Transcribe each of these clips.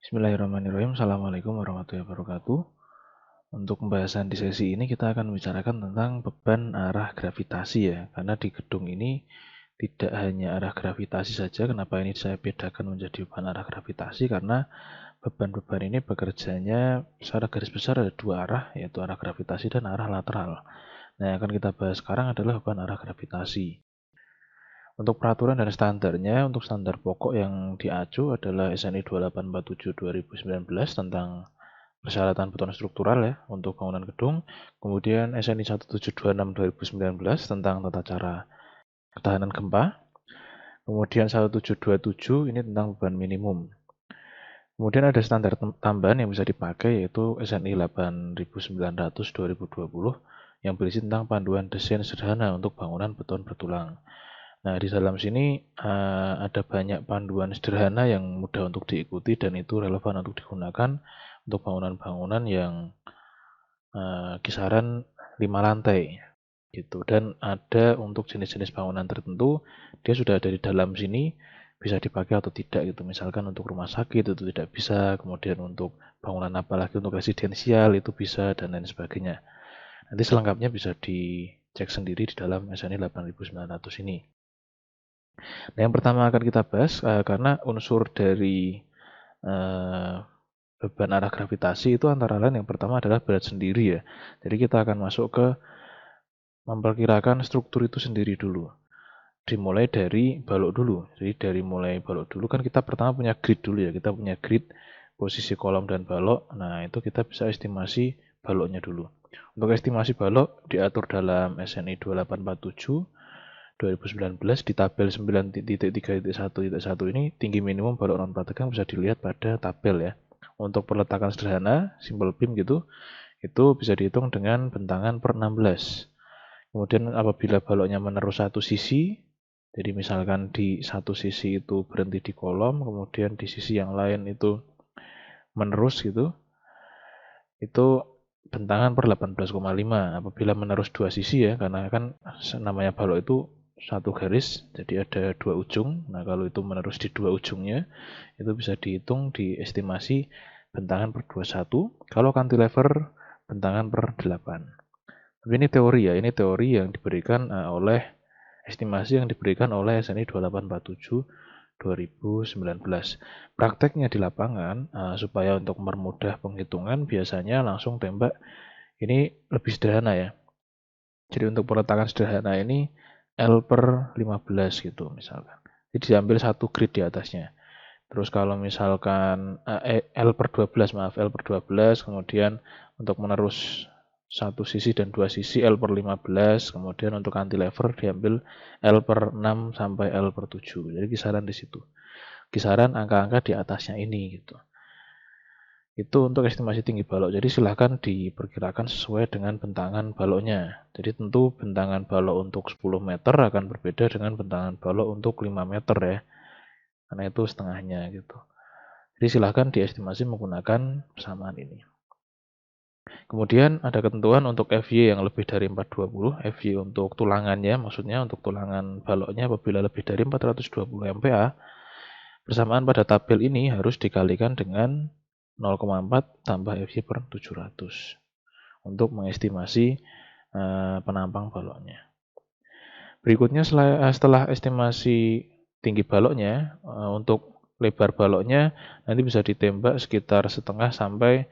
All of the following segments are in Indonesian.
Bismillahirrahmanirrahim. Assalamualaikum warahmatullahi wabarakatuh. Untuk pembahasan di sesi ini kita akan membicarakan tentang beban arah gravitasi ya. Karena di gedung ini tidak hanya arah gravitasi saja. Kenapa ini saya bedakan menjadi beban arah gravitasi? Karena beban-beban ini bekerjanya secara garis besar ada dua arah, yaitu arah gravitasi dan arah lateral. Nah, yang akan kita bahas sekarang adalah beban arah gravitasi. Untuk peraturan dan standarnya, untuk standar pokok yang diacu adalah SNI 2847 2019 tentang persyaratan beton struktural ya untuk bangunan gedung. Kemudian SNI 1726 2019 tentang tata cara ketahanan gempa. Kemudian 1727 ini tentang beban minimum. Kemudian ada standar tambahan yang bisa dipakai yaitu SNI 8900 2020 yang berisi tentang panduan desain sederhana untuk bangunan beton bertulang. Nah, di dalam sini ada banyak panduan sederhana yang mudah untuk diikuti dan itu relevan untuk digunakan untuk bangunan-bangunan yang kisaran 5 lantai gitu. Dan ada untuk jenis-jenis bangunan tertentu, dia sudah ada di dalam sini, bisa dipakai atau tidak gitu. Misalkan untuk rumah sakit itu tidak bisa, kemudian untuk bangunan apalagi untuk residensial itu bisa dan lain sebagainya. Nanti selengkapnya bisa dicek sendiri di dalam SNI 8900 ini. Nah, yang pertama akan kita bahas karena unsur dari beban arah gravitasi itu antara lain yang pertama adalah berat sendiri ya. Jadi kita akan masuk ke memperkirakan struktur itu sendiri dulu. Dimulai dari balok dulu. Jadi dari mulai balok dulu kan kita pertama punya grid dulu ya. Kita punya grid posisi kolom dan balok. Nah, itu kita bisa estimasi baloknya dulu. Untuk estimasi balok diatur dalam SNI 2847 2019 di tabel 9.3.1.1 ini tinggi minimum balok non prategang bisa dilihat pada tabel ya. Untuk peletakan sederhana, simple beam gitu, itu bisa dihitung dengan bentangan per 16. Kemudian apabila baloknya menerus satu sisi, jadi misalkan di satu sisi itu berhenti di kolom, kemudian di sisi yang lain itu menerus gitu, itu bentangan per 18,5. Apabila menerus dua sisi ya, karena kan namanya balok itu satu garis, jadi ada dua ujung. Nah, kalau itu menerus di dua ujungnya, itu bisa dihitung diestimasi bentangan per 21. Kalau cantilever, bentangan per 8. Tapi ini teori ya, ini teori yang diberikan oleh estimasi yang diberikan oleh SNI 2847 2019. Prakteknya di lapangan, supaya untuk mempermudah penghitungan, biasanya langsung tembak ini lebih sederhana ya. Jadi untuk peletakan sederhana ini L per 15 gitu misalkan. Jadi diambil satu grid di atasnya. Terus kalau misalkan L per 12 maaf, L per 12, kemudian untuk menerus satu sisi dan dua sisi L per 15, kemudian untuk cantilever diambil L per 6 sampai L per 7. Jadi kisaran di situ. Kisaran angka-angka di atasnya ini gitu. Itu untuk estimasi tinggi balok. Jadi silahkan diperkirakan sesuai dengan bentangan baloknya. Jadi tentu bentangan balok untuk 10 meter akan berbeda dengan bentangan balok untuk 5 meter ya. Karena itu setengahnya gitu. Jadi silahkan diestimasi menggunakan persamaan ini. Kemudian ada ketentuan untuk FY yang lebih dari 420, FY untuk tulangannya, maksudnya untuk tulangan baloknya apabila lebih dari 420 MPa, persamaan pada tabel ini harus dikalikan dengan 0,4 tambah FY per 700 untuk mengestimasi penampang baloknya. Berikutnya setelah estimasi tinggi baloknya, untuk lebar baloknya nanti bisa ditembak sekitar setengah sampai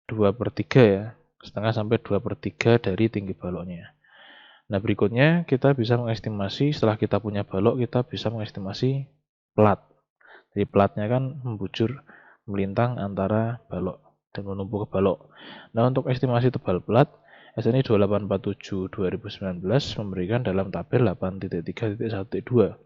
2/3 ya, setengah sampai 2/3 dari tinggi baloknya. Nah, berikutnya kita bisa mengestimasi setelah kita punya balok, kita bisa mengestimasi plat. Jadi platnya kan membujur melintang antara balok dan menumpuk ke balok. Nah, untuk estimasi tebal plat, SNI 2847 2019 memberikan dalam tabel 8.3.1.2.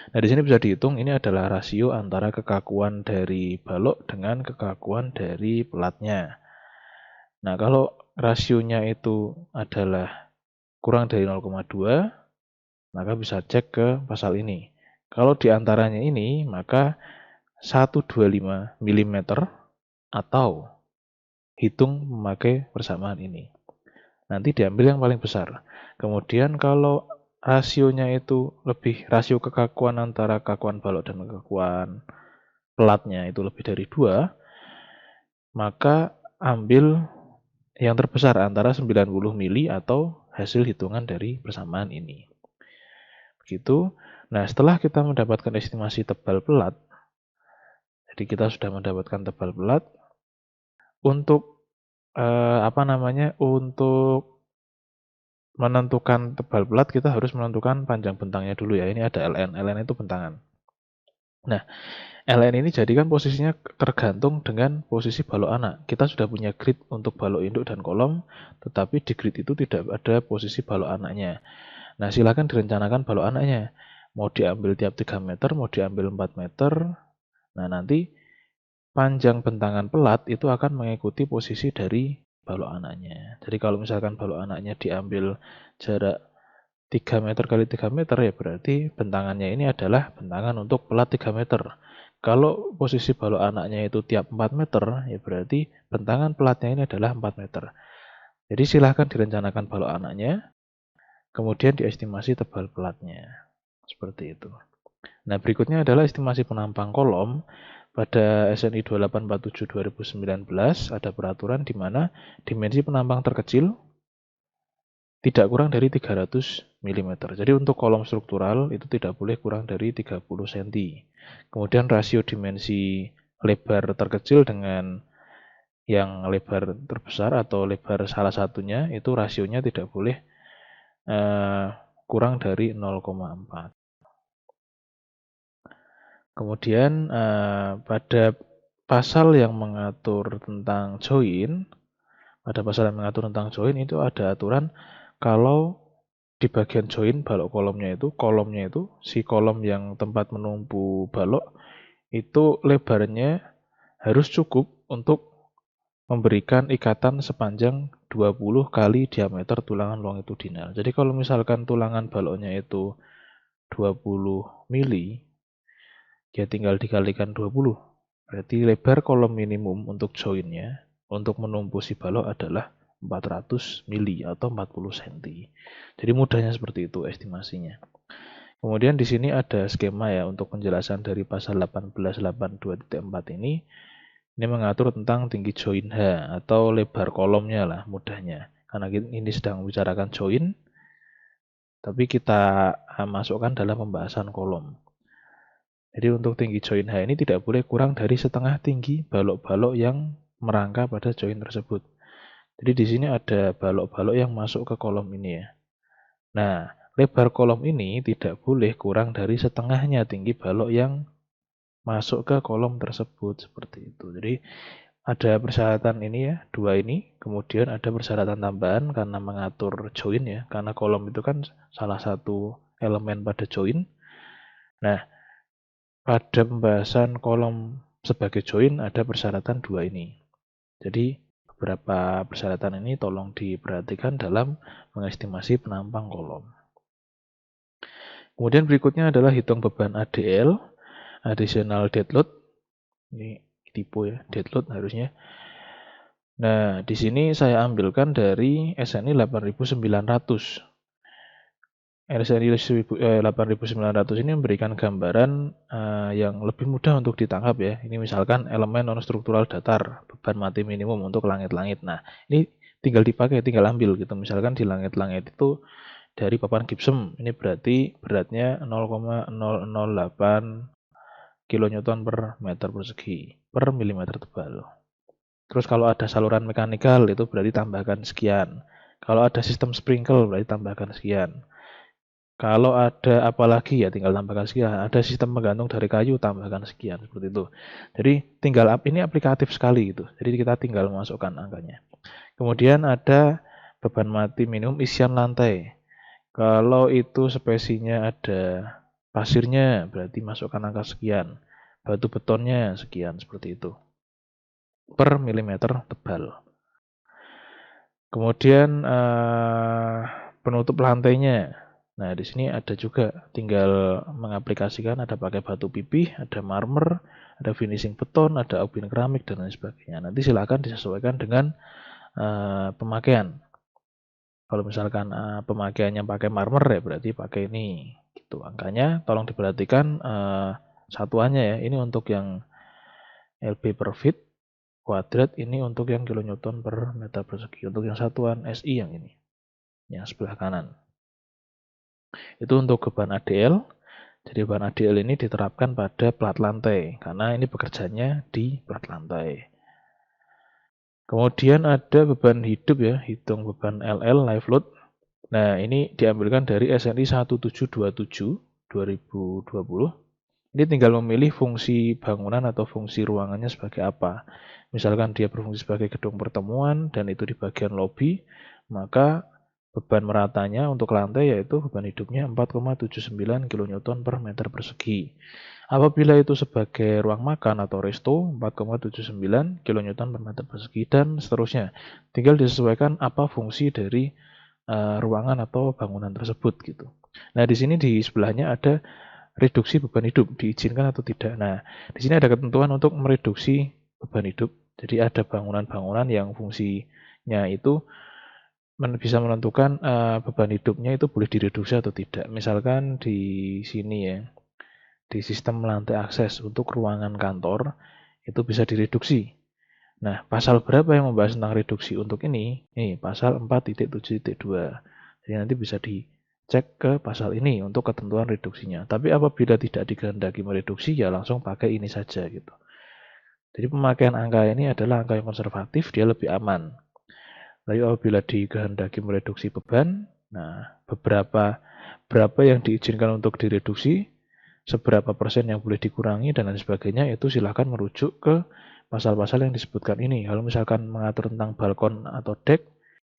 Nah, di sini bisa dihitung ini adalah rasio antara kekakuan dari balok dengan kekakuan dari pelatnya. Nah, kalau rasionya itu adalah kurang dari 0,2, maka bisa cek ke pasal ini. Kalau di antaranya ini, maka 125 mm atau hitung memakai persamaan ini. Nanti diambil yang paling besar. Kemudian kalau rasionya itu lebih rasio kekakuan antara kekakuan balok dan kekakuan pelatnya itu lebih dari 2, maka ambil yang terbesar antara 90 mili atau hasil hitungan dari persamaan ini. Begitu. Nah, setelah kita mendapatkan estimasi tebal pelat, jadi kita sudah mendapatkan tebal pelat, untuk untuk menentukan tebal pelat kita harus menentukan panjang bentangnya dulu ya. Ini ada LN. LN itu bentangan. Nah, LN ini jadikan posisinya tergantung dengan posisi balok anak. Kita sudah punya grid untuk balok induk dan kolom, tetapi di grid itu tidak ada posisi balok anaknya. Nah, silakan direncanakan balok anaknya. Mau diambil tiap 3 meter, mau diambil 4 meter. Nah, nanti panjang bentangan pelat itu akan mengikuti posisi dari balok anaknya. Jadi kalau misalkan balok anaknya diambil jarak 3 meter kali 3 meter ya berarti bentangannya ini adalah bentangan untuk pelat 3 meter. Kalau posisi balok anaknya itu tiap 4 meter ya berarti bentangan pelatnya ini adalah 4 meter. Jadi silahkan direncanakan balok anaknya, kemudian diestimasi tebal pelatnya. Seperti itu. Nah, berikutnya adalah estimasi penampang kolom. Pada SNI 2847/2019 ada peraturan di mana dimensi penampang terkecil tidak kurang dari 300 mm. Jadi untuk kolom struktural itu tidak boleh kurang dari 30 cm. Kemudian rasio dimensi lebar terkecil dengan yang lebar terbesar atau lebar salah satunya itu rasionya tidak boleh kurang dari 0,4. Kemudian pada pasal yang mengatur tentang join, itu ada aturan kalau di bagian join balok kolomnya itu si kolom yang tempat menumpu balok itu lebarnya harus cukup untuk memberikan ikatan sepanjang 20 kali diameter tulangan longitudinal. Jadi kalau misalkan tulangan baloknya itu 20 mili, ya tinggal dikalikan 20. Berarti lebar kolom minimum untuk joinnya, untuk menumpu si balok adalah 400 mili atau 40 cm. Jadi mudahnya seperti itu estimasinya. Kemudian di sini ada skema ya untuk penjelasan dari pasal 1882.4 ini. Ini mengatur tentang tinggi join H atau lebar kolomnya lah mudahnya. Karena ini sedang membicarakan join, tapi kita masukkan dalam pembahasan kolom. Jadi untuk tinggi join H ini tidak boleh kurang dari setengah tinggi balok-balok yang merangka pada join tersebut. Jadi di sini ada balok-balok yang masuk ke kolom ini ya. Nah, lebar kolom ini tidak boleh kurang dari setengahnya tinggi balok yang masuk ke kolom tersebut seperti itu. Jadi ada persyaratan ini ya, 2 ini. Kemudian ada persyaratan tambahan karena mengatur join ya, karena kolom itu kan salah satu elemen pada join. Nah, pada pembahasan kolom sebagai join ada persyaratan 2 ini. Jadi beberapa persyaratan ini tolong diperhatikan dalam mengestimasi penampang kolom. Kemudian berikutnya adalah hitung beban ADL, additional dead load. Ini tipe ya, dead load harusnya. Nah, di sini saya ambilkan dari SNI 8900. SNI 8900 ini memberikan gambaran yang lebih mudah untuk ditangkap ya. Ini misalkan elemen non-struktural datar, beban mati minimum untuk langit-langit. Nah, ini tinggal dipakai, tinggal ambil gitu. Misalkan di langit-langit itu dari papan gypsum, ini berarti beratnya 0,008 kilonewton per meter persegi per milimeter tebal. Terus kalau ada saluran mekanikal itu berarti tambahkan sekian. Kalau ada sistem sprinkle berarti tambahkan sekian. Kalau ada apalagi ya tinggal tambahkan sekian. Ada sistem menggantung dari kayu tambahkan sekian seperti itu. Jadi tinggal ini aplikatif sekali gitu. Jadi kita tinggal masukkan angkanya. Kemudian ada beban mati minimum isian lantai. Kalau itu spesinya ada pasirnya berarti masukkan angka sekian. Batu betonnya sekian seperti itu. Per milimeter tebal. Kemudian penutup lantainya. Nah, di sini ada juga tinggal mengaplikasikan, ada pakai batu pipih, ada marmer, ada finishing beton, ada aubin keramik dan lain sebagainya. Nanti silakan disesuaikan dengan pemakaian. Kalau misalkan pemakaiannya pakai marmer ya berarti pakai ini. Gitu angkanya. Tolong diperhatikan satuannya ya. Ini untuk yang LB per feet kuadrat ini untuk yang kilonewton per meter persegi. Untuk yang satuan SI yang ini, yang sebelah kanan. Itu untuk beban ADL. Jadi beban ADL ini diterapkan pada plat lantai, karena ini bekerjanya di plat lantai. Kemudian ada beban hidup ya, hitung beban LL, live load. Nah, ini diambilkan dari SNI 1727 2020. Ini tinggal memilih fungsi bangunan atau fungsi ruangannya sebagai apa. Misalkan dia berfungsi sebagai gedung pertemuan dan itu di bagian lobi, maka beban meratanya untuk lantai yaitu beban hidupnya 4,79 kN per meter persegi. Apabila itu sebagai ruang makan atau resto, 4,79 kN per meter persegi dan seterusnya. Tinggal disesuaikan apa fungsi dari ruangan atau bangunan tersebut gitu. Nah, di sini di sebelahnya ada reduksi beban hidup, diizinkan atau tidak. Nah, di sini ada ketentuan untuk mereduksi beban hidup. Jadi ada bangunan-bangunan yang fungsinya itu bisa menentukan beban hidupnya itu boleh direduksi atau tidak. Misalkan di sini ya, di sistem lantai akses untuk ruangan kantor itu bisa direduksi. Nah, pasal berapa yang membahas tentang reduksi untuk ini? Nih, pasal 4.7.2. Jadi nanti bisa dicek ke pasal ini untuk ketentuan reduksinya. Tapi apabila tidak dikehendaki mereduksi, ya langsung pakai ini saja gitu. Jadi pemakaian angka ini adalah angka yang konservatif, dia lebih aman. Lalu apabila dikehendaki mereduksi beban, nah berapa yang diizinkan untuk direduksi, seberapa persen yang boleh dikurangi dan lain sebagainya, itu silahkan merujuk ke pasal-pasal yang disebutkan ini. Kalau misalkan mengatur tentang balkon atau deck,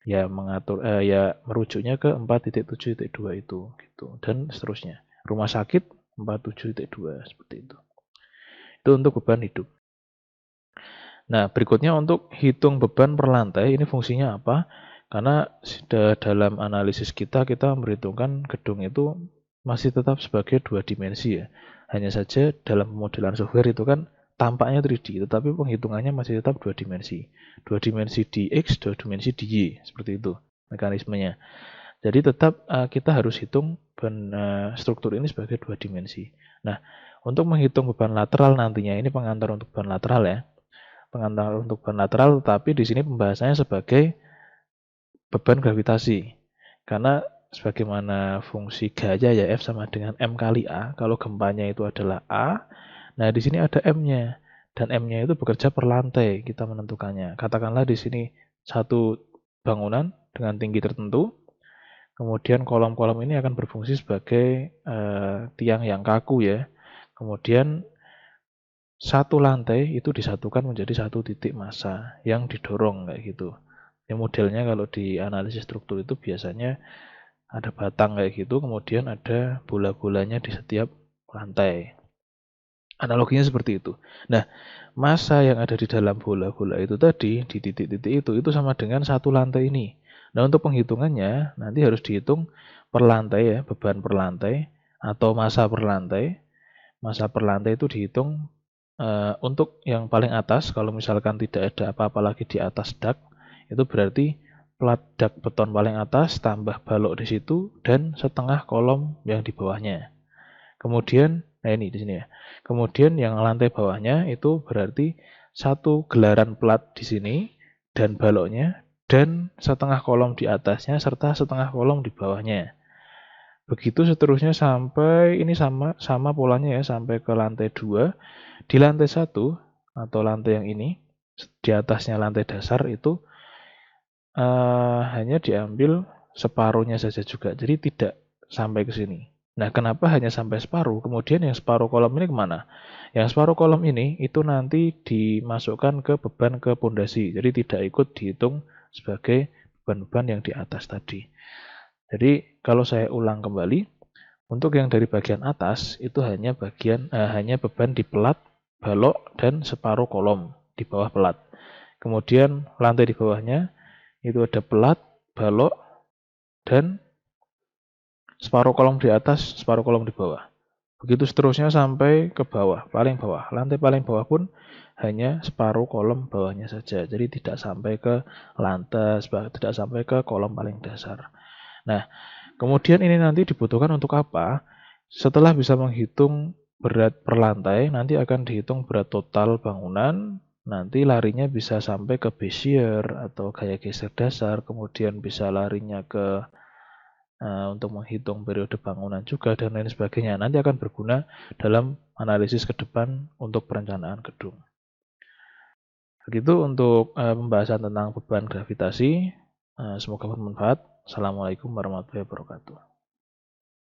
ya merujuknya ke 4.7.2 itu gitu dan seterusnya. Rumah sakit 47.2 seperti itu. Itu untuk beban hidup. Nah, berikutnya untuk hitung beban per lantai, ini fungsinya apa? Karena dalam analisis kita memperhitungkan gedung itu masih tetap sebagai dua dimensi ya. Hanya saja dalam pemodelan software itu kan tampaknya 3D, tetapi penghitungannya masih tetap dua dimensi. Dua dimensi di X, dua dimensi di Y, seperti itu mekanismenya. Jadi tetap kita harus hitung struktur ini sebagai dua dimensi. Nah, untuk menghitung beban lateral nantinya, ini pengantar untuk beban lateral ya. Pengantar untuk beban lateral, tetapi di sini pembahasannya sebagai beban gravitasi. Karena sebagaimana fungsi gaya ya F sama dengan M kali A, kalau gempanya itu adalah A, nah di sini ada M-nya. Dan M-nya itu bekerja per lantai, kita menentukannya. Katakanlah di sini satu bangunan dengan tinggi tertentu, kemudian kolom-kolom ini akan berfungsi sebagai tiang yang kaku ya. Kemudian satu lantai itu disatukan menjadi satu titik massa yang didorong kayak gitu. Ini modelnya kalau di analisis struktur itu biasanya ada batang kayak gitu, kemudian ada bola-bolanya di setiap lantai. Analoginya seperti itu. Nah, massa yang ada di dalam bola-bola itu tadi, di titik-titik itu sama dengan satu lantai ini. Nah, untuk penghitungannya nanti harus dihitung per lantai ya, beban per lantai atau massa per lantai. Massa per lantai itu dihitung untuk yang paling atas, kalau misalkan tidak ada apa-apa lagi di atas dak, itu berarti plat dak beton paling atas tambah balok di situ dan setengah kolom yang di bawahnya. Kemudian, nah ini di sini ya. Kemudian yang lantai bawahnya itu berarti satu gelaran plat di sini dan baloknya dan setengah kolom di atasnya serta setengah kolom di bawahnya. Begitu seterusnya sampai ini sama polanya ya sampai ke lantai 2. Di lantai 1 atau lantai yang ini, di atasnya lantai dasar itu hanya diambil separuhnya saja juga. Jadi tidak sampai ke sini. Nah, kenapa hanya sampai separuh? Kemudian yang separuh kolom ini kemana? Yang separuh kolom ini itu nanti dimasukkan ke beban ke pondasi. Jadi tidak ikut dihitung sebagai beban-beban yang di atas tadi. Jadi kalau saya ulang kembali, untuk yang dari bagian atas itu hanya beban di pelat, balok, dan separuh kolom di bawah pelat. Kemudian lantai di bawahnya itu ada pelat, balok, dan separuh kolom di atas, separuh kolom di bawah. Begitu seterusnya sampai ke bawah, paling bawah. Lantai paling bawah pun hanya separuh kolom bawahnya saja. Jadi tidak sampai ke lantai, tidak sampai ke kolom paling dasar. Nah, kemudian ini nanti dibutuhkan untuk apa? Setelah bisa menghitung berat per lantai, nanti akan dihitung berat total bangunan, nanti larinya bisa sampai ke base shear atau gaya geser dasar, kemudian bisa larinya ke untuk menghitung periode bangunan juga dan lain sebagainya. Nanti akan berguna dalam analisis ke depan untuk perencanaan gedung. Begitu untuk pembahasan tentang beban gravitasi. Semoga bermanfaat. Assalamualaikum warahmatullahi wabarakatuh.